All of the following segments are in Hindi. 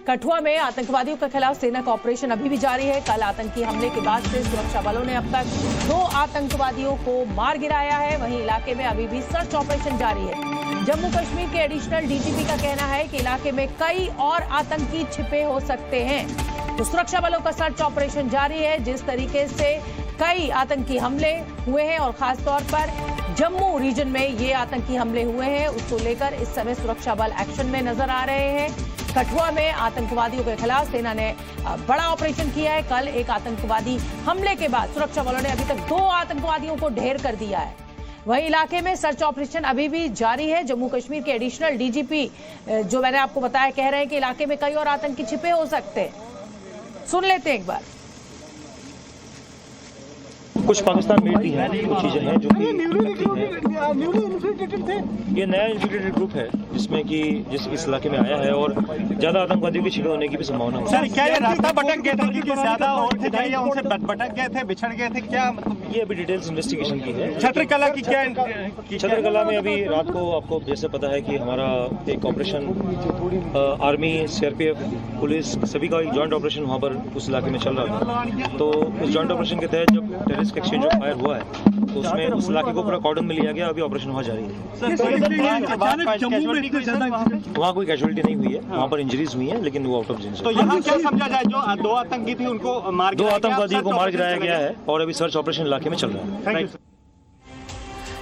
कठुआ में आतंकवादियों के खिलाफ सेना का ऑपरेशन अभी भी जारी है। कल आतंकी हमले के बाद से सुरक्षा बलों ने अब तक 2 आतंकवादियों को मार गिराया है। वहीं इलाके में अभी भी सर्च ऑपरेशन जारी है। जम्मू कश्मीर के एडिशनल डीजीपी का कहना है कि इलाके में कई और आतंकी छिपे हो सकते हैं। तो सुरक्षा बलों का सर्च ऑपरेशन जारी है। जिस तरीके से कई आतंकी हमले हुए हैं और खासतौर पर जम्मू रीजन में ये आतंकी हमले हुए हैं, उसको लेकर इस समय सुरक्षा बल एक्शन में नजर आ रहे हैं। कठुआ में आतंकवादियों के खिलाफ सेना ने बड़ा ऑपरेशन किया है। कल एक आतंकवादी हमले के बाद सुरक्षा बलों ने अभी तक 2 आतंकवादियों को ढेर कर दिया है। वहीं इलाके में सर्च ऑपरेशन अभी भी जारी है। जम्मू कश्मीर के एडिशनल डीजीपी जो मैंने आपको बताया कह रहे हैं कि इलाके में कई और आतंकी छिपे हो सकते हैं। सुन लेते हैं एक बार। कुछ पाकिस्तान मेड भी हैं, कुछ चीजें हैं जो कि ये नया इन्फिल्ट्रेटेड ग्रुप है जिसमें कि इस इलाके में आया है और ज्यादा आतंकवादियों की छिपे होने की भी संभावना है। सर क्या ये रास्ता भटक गए थे कि ज्यादा और थे या उनसे भटक गए थे, बिछड़ गए थे, क्या मतलब? ये अभी डिटेल्स इन्वेस्टिगेशन की है। छत्रकला की क्या छत्रकला में अभी रात को आपको जैसे पता है कि हमारा एक ऑपरेशन आर्मी, सीआरपीएफ, पुलिस सभी का एक जॉइंट ऑपरेशन वहाँ पर उस इलाके में चल रहा था। तो उस जॉइंट ऑपरेशन के तहत जब टेररिस्ट एक्सचेंज जो फायर हुआ है तो उसमें उस इलाके को पूरा कॉर्डन में लिया गया। अभी ऑपरेशन वहाँ जारी है। वहाँ कोई कैजुअलिटी नहीं हुई है, वहाँ पर इंजरीज हुई है लेकिन वो आउट ऑफ डेंजर। तो यहाँ क्या समझा जाए जो 2 आतंकी थे उनको मार 2 आतंकवादियों को मार गिराया गया है और अभी सर्च ऑपरेशन इलाके में चल रहा है।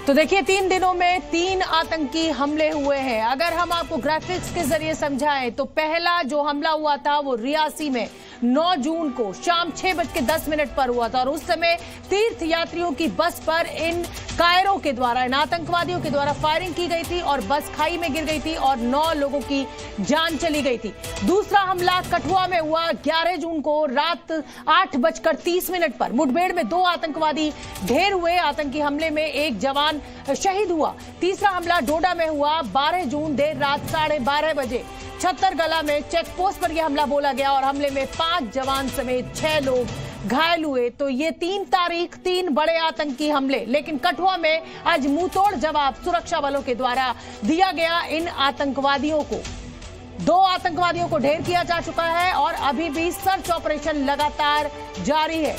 तो देखिए 3 दिनों में 3 आतंकी हमले हुए हैं। अगर हम आपको ग्राफिक्स के जरिए समझाएं तो पहला जो हमला हुआ था वो रियासी में 9 जून को शाम 6:10 पर हुआ था और उस समय तीर्थ यात्रियों की बस पर इन कायरों के द्वारा, इन आतंकवादियों के द्वारा फायरिंग की गई थी और बस खाई में गिर गई थी और 9 लोगों की जान चली गई थी। दूसरा हमला कठुआ में हुआ 11 जून को रात 8:30 पर। मुठभेड़ में 2 आतंकवादी ढेर हुए। आतंकी हमले में एक जवान शहीद हुआ। तीसरा हमला डोडा में हुआ 12 जून देर रात 12:30 बजे। छत्तरगला में चेक पोस्ट पर यह हमला बोला गया और हमले में 5 जवान समेत 6 लोग घायल हुए। तो ये 3 तारीख 3 बड़े आतंकी हमले। लेकिन कठुआ में आज मुंहतोड़ जवाब सुरक्षा बलों के द्वारा दिया गया। इन आतंकवादियों को 2 आतंकवादियों को ढेर किया जा चुका है और अभी भी सर्च ऑपरेशन लगातार जारी है।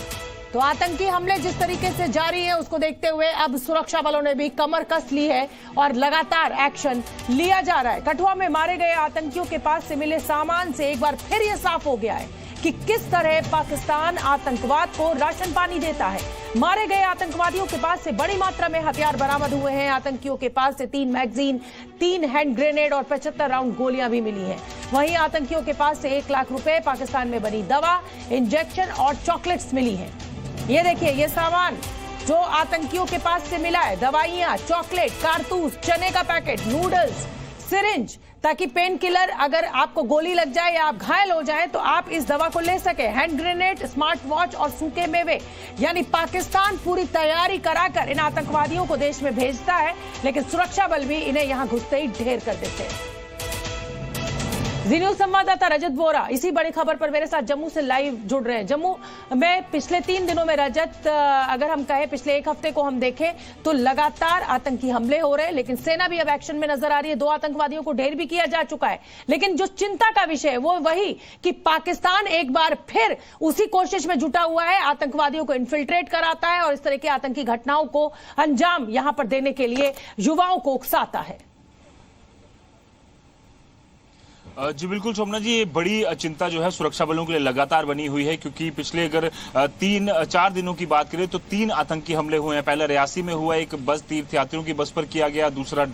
तो आतंकी हमले जिस तरीके से जारी है उसको देखते हुए अब सुरक्षा बलों ने भी कमर कस ली है और लगातार एक्शन लिया जा रहा है। कठुआ में मारे गए आतंकियों के पास से मिले सामान से एक बार फिर यह साफ हो गया है कि किस तरह पाकिस्तान आतंकवाद को राशन पानी देता है। मारे गए आतंकवादियों के पास से बड़ी मात्रा में हथियार बरामद हुए हैं। आतंकियों के पास से 3 मैगजीन, 3 हैंड ग्रेनेड और 75 राउंड गोलियां भी मिली हैं। वहीं आतंकियों के पास से 1 लाख रुपए, पाकिस्तान में बनी दवा, इंजेक्शन और चॉकलेट्स मिली हैं। ये देखिए ये सामान जो आतंकियों के पास से मिला है, दवाइयां, चॉकलेट, कारतूस, चने का पैकेट, नूडल्स, सिरिंज, ताकि पेन किलर अगर आपको गोली लग जाए या आप घायल हो जाए तो आप इस दवा को ले सके। हैंड ग्रेनेड, स्मार्ट वॉच और सूखे मेवे। यानी पाकिस्तान पूरी तैयारी कराकर इन आतंकवादियों को देश में भेजता है, लेकिन सुरक्षा बल भी इन्हें यहां घुसते ही ढेर कर देते हैं। जी न्यूज संवाददाता रजत बोरा इसी बड़ी खबर पर मेरे साथ जम्मू से लाइव जुड़ रहे हैं। जम्मू में पिछले 3 दिनों में रजत, अगर हम कहें पिछले 1 हफ्ते को हम देखें तो लगातार आतंकी हमले हो रहे हैं, लेकिन सेना भी अब एक्शन में नजर आ रही है। 2 आतंकवादियों को ढेर भी किया जा चुका है। लेकिन जो चिंता का विषय है वो वही कि पाकिस्तान एक बार फिर उसी कोशिश में जुटा हुआ है, आतंकवादियों को इन्फिल्ट्रेट कराता है और इस तरह की आतंकी घटनाओं को अंजाम यहां पर देने के लिए युवाओं को उकसाता है। जी बिल्कुल शोभना जी, ये बड़ी चिंता जो है सुरक्षा बलों के लिए लगातार बनी हुई है क्योंकि पिछले अगर 3-4 दिनों की बात करें तो 3 आतंकी हमले हुए हैं। पहले रियासी में हुआ, एक बस तीर्थयात्रियों की बस पर किया गया, दूसरा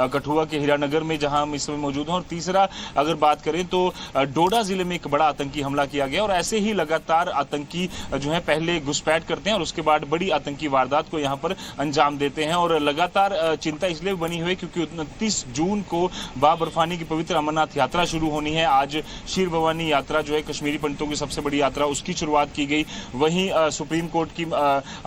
कठुआ के हीरानगर में जहां हम इस समय मौजूद हैं और तीसरा अगर बात करें तो डोडा जिले में एक बड़ा आतंकी हमला किया गया। और ऐसे ही लगातार आतंकी जो है पहले घुसपैठ करते हैं और उसके बाद बड़ी आतंकी वारदात को यहाँ पर अंजाम देते हैं। और लगातार चिंता इसलिए बनी हुई है क्योंकि 29 जून को बाबरफानी की पवित्र अमरनाथ यात्रा शुरू होनी है। आज शीर भवानी यात्रा जो है कश्मीरी पंडितों की सबसे बड़ी यात्रा, उसकी शुरुआत की गई। वहीं सुप्रीम कोर्ट की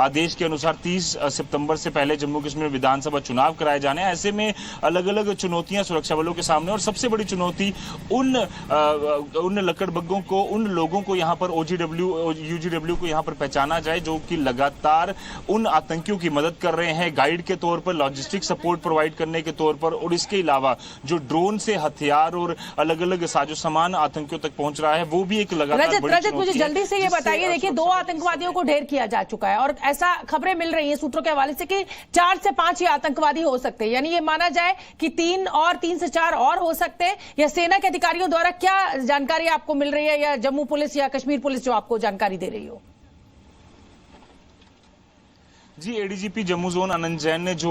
आदेश के अनुसार 30 सितंबर से पहले जम्मू कश्मीर विधानसभा चुनाव कराए जाने। ऐसे में अलग अलग चुनौतियां सुरक्षा बलों के सामने और सबसे बड़ी चुनौती उन लकड़बग्गों को, उन लोगों को यहाँ पर यूजीडब्ल्यू को यहाँ पर पहचाना जाए जो कि लगातार उन आतंकियों की मदद कर रहे हैं, गाइड के तौर पर, लॉजिस्टिक सपोर्ट प्रोवाइड करने के तौर पर। और इसके अलावा जो ड्रोन से हथियार और अलग अलग साजो सामान आतंकियों तक पहुंच रहा है, वो भी एक लगातार बड़ी रजत मुझे चुनौती है, जल्दी से ये बताइए, देखिए 2 आतंकवादियों को ढेर किया जा चुका है और ऐसा खबरें मिल रही हैं सूत्रों के हवाले से कि 4 से 5 ही आतंकवादी हो सकते हैं, यानी ये माना जाए कि 3 से 4 और हो सकते हैं, या सेना के अधिकारियों द्वारा क्या जानकारी आपको मिल रही है, या जम्मू पुलिस या कश्मीर पुलिस जो आपको जानकारी दे रही हो? जी, एडीजीपी जम्मू जोन आनंद जैन ने जो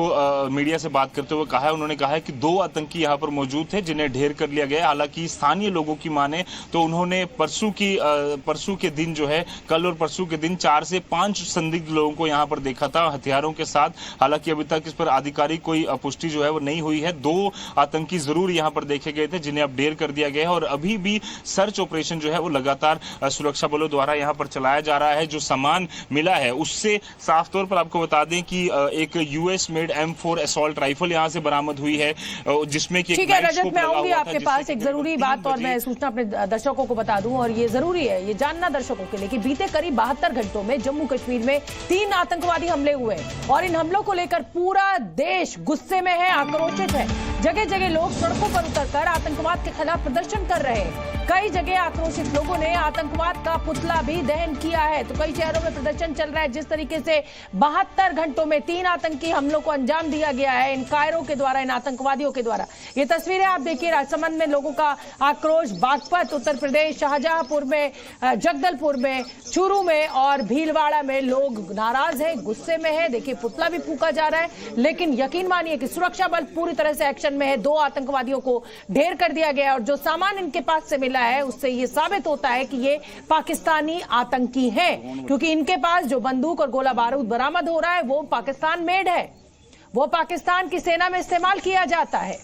मीडिया से बात करते हुए कहा है, उन्होंने कहा है कि 2 आतंकी यहां पर मौजूद थे जिन्हें ढेर कर लिया गया। हालांकि स्थानीय लोगों की माने तो उन्होंने परसों के दिन जो है, कल और परसों के दिन 4 से 5 संदिग्ध लोगों को यहां पर देखा था हथियारों के साथ। हालांकि अभी तक इस पर आधिकारिक कोई पुष्टि जो है वो नहीं हुई है। 2 आतंकी जरूर यहां पर देखे गए थे जिन्हें अब ढेर कर दिया गया है और अभी भी सर्च ऑपरेशन जो है वो लगातार सुरक्षा बलों द्वारा यहां पर चलाया जा रहा है। जो सामान मिला है उससे साफ तौर पर आपको बता दें कि एक US made M4 assault rifle यहां से बरामद हुई है, जिसमें कि ठीक है रजत, मैं आऊंगी आपके पास एक जरूरी बात, और मैं सूचना अपने दर्शकों को बता दूं, और ये जरूरी है ये जानना दर्शकों के लिए कि बीते करीब 72 घंटों में जम्मू कश्मीर में 3 आतंकवादी हमले हुए और इन हमलों को लेकर पूरा देश गुस्से में है, आक्रोशित है। जगह जगह लोग सड़कों पर उतरकर आतंकवाद के खिलाफ प्रदर्शन कर रहे हैं। कई जगह आक्रोशित लोगों ने आतंकवाद का पुतला भी दहन किया है। तो कई शहरों में प्रदर्शन चल रहा है। जिस तरीके से 72 घंटों में 3 आतंकी हमलों को अंजाम दिया गया है इन कायरों के द्वारा, इन आतंकवादियों के द्वारा, ये तस्वीरें आप देखिए। राजसमंद में लोगों का आक्रोश, बागपत उत्तर प्रदेश, शाहजहांपुर में, जगदलपुर में, चूरू में और भीलवाड़ा में लोग नाराज है, गुस्से में है। देखिए पुतला भी फूंका जा रहा है, लेकिन यकीन मानिए कि सुरक्षा बल पूरी तरह से एक्शन में है। 2 आतंकवादियों को ढेर कर दिया गया और जो सामान इनके पास से मिला है उससे ये साबित होता है कि ये पाकिस्तानी आतंकी हैं, क्योंकि इनके पास जो बंदूक और गोला बारूद बरामद हो रहा है वो पाकिस्तान मेड है, वो पाकिस्तान की सेना में इस्तेमाल किया जाता है।